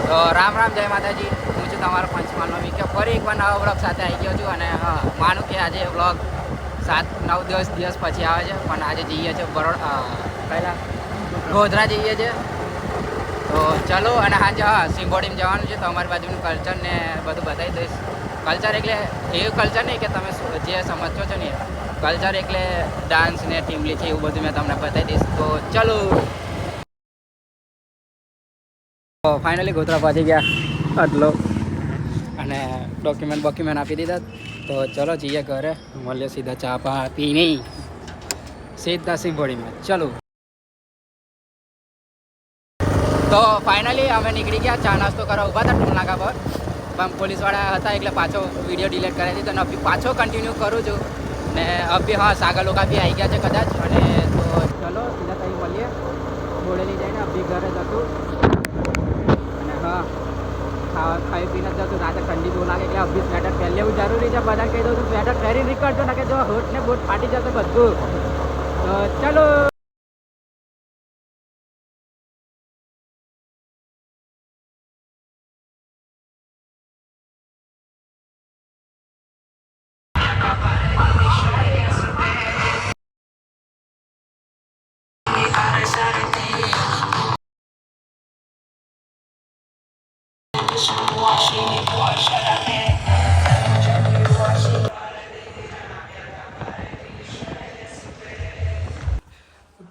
તો રામ રામ, જય માતાજી. હું છું તમારો પંચમહાલનો વિકે, ફરી એકવાર નવા બ્લોગ સાથે આવી ગયો છું. અને માનું કે આજે બ્લોગ 7-9 દિવસ પછી આવે છે, પણ આજે જઈએ છીએ પહેલાં ગોધરા જઈએ છીએ. તો ચલો, અને આજે સિમ્બોડીમાં જવાનું છે, તો અમારી બાજુનું કલ્ચર ને બધું બતાવી દઈશ. કલ્ચર એટલે એવું કલ્ચર નહીં કે તમે જે સમજો છો ને, કલ્ચર એટલે ડાન્સ ને ટીમલી છે, એવું બધું મેં તમને બતાવી દઈશ. તો ચલો. તો ફાઇનલી ગોધરા પહોંચી ગયા આટલો, અને ડોક્યુમેન્ટ આપી દીધા. તો ચલો જઈએ ઘરે, મળીએ સીધા ચા પા પી નહીં, સીધા સિમ્બોડીમાં. ચલો. તો ફાઇનલી અમે નીકળી ગયા, ચા નાસ્તો કરવા ઊભા હતા ટોલ નાકા પર, પણ પોલીસવાળા હતા એટલે પાછો વિડીયો ડિલીટ કરી દીધો. અને અભી પાછો કન્ટિન્યુ કરું છું. ને અભી સાગર લોકો બી આવી ગયા છે કદાચ. અને તો ચલો સીધા ત્યાં મળીએ બોલેલી જઈને. અભી ઘરે જતું, અને ખાઈ પીને જતું. રાતે ઠંડી બહુ લાગે એટલે અભી સ્વેટર પહેરી લેવું જરૂરી છે. બધા કહી દઉં છું સ્વેટર પહેરી નીકળજો, ને કે જો હોટ ને બોટ ફાટી જશે બધું. તો ચલો.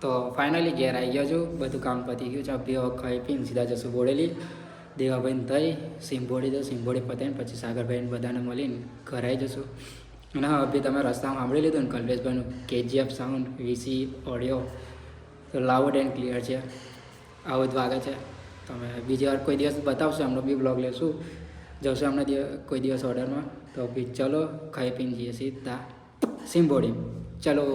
તો ફાઇનલી ઘેર આવી ગયો છું, બધું કામ પતી ગયું છે. અભી ખાઈ પીને સીધા જશું બોડેલી. દેવાભાઈને થઈ સિમ્બોડી તો સિમ્બોડી પતાવીને પછી સાગરભાઈને બધાને મળીને ઘરે આવી જશું. અને હા, અભી તમે રસ્તામાં સાંભળી લીધું ને કલ્પેશભાઈનું KGF સાઉન્ડ VC ઓડિયો, તો લાઉડ એન્ડ ક્લિયર છે. આવું જ વાગે છે. તમે બીજી વાર કોઈ દિવસ બતાવશો, એમનો બી બ્લોગ લેશું, જશો એમના કોઈ દિવસ ઓર્ડરમાં. તો બી ચલો, ખાઈ પીને જઈએ સીધા સિમ્બોડી. ચલો.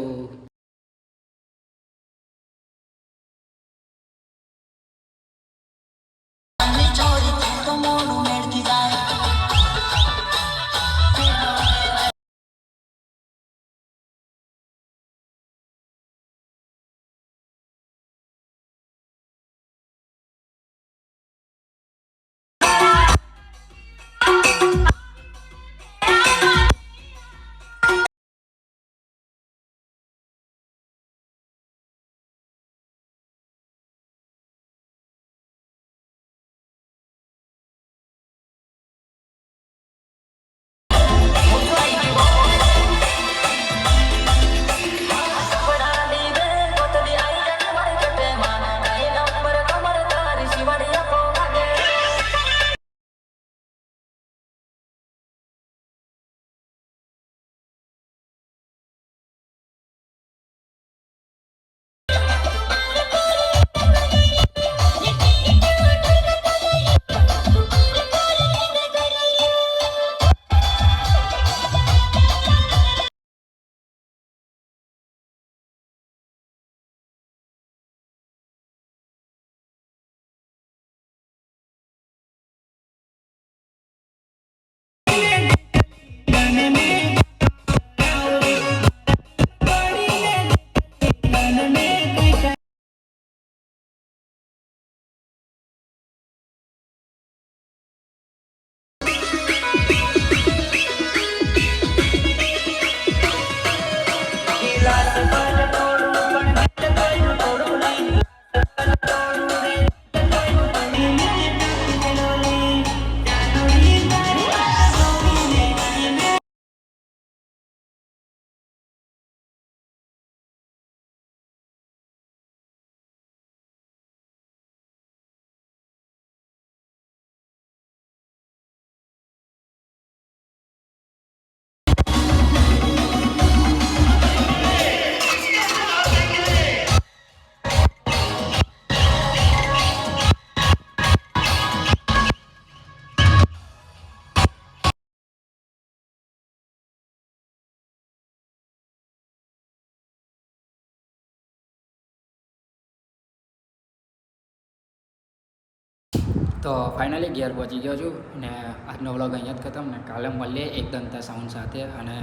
તો ફાઇનલી ઘેર પહોંચી ગયો છું, અને આજનો વ્લોગ અહીંયા જ ખતમ. ને કાલે મળીએ એકદંતા સાઉન્ડ સાથે. અને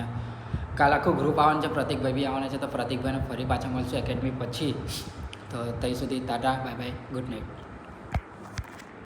કાલે આખું ગ્રુપ આવવાનું છે, પ્રતિકભાઈ બી આવવાના છે. તો પ્રતિકભાઈને ફરી પાછા મળશું એકેડમી પછી. તો ત્યાં સુધી Tata, bye bye, good night.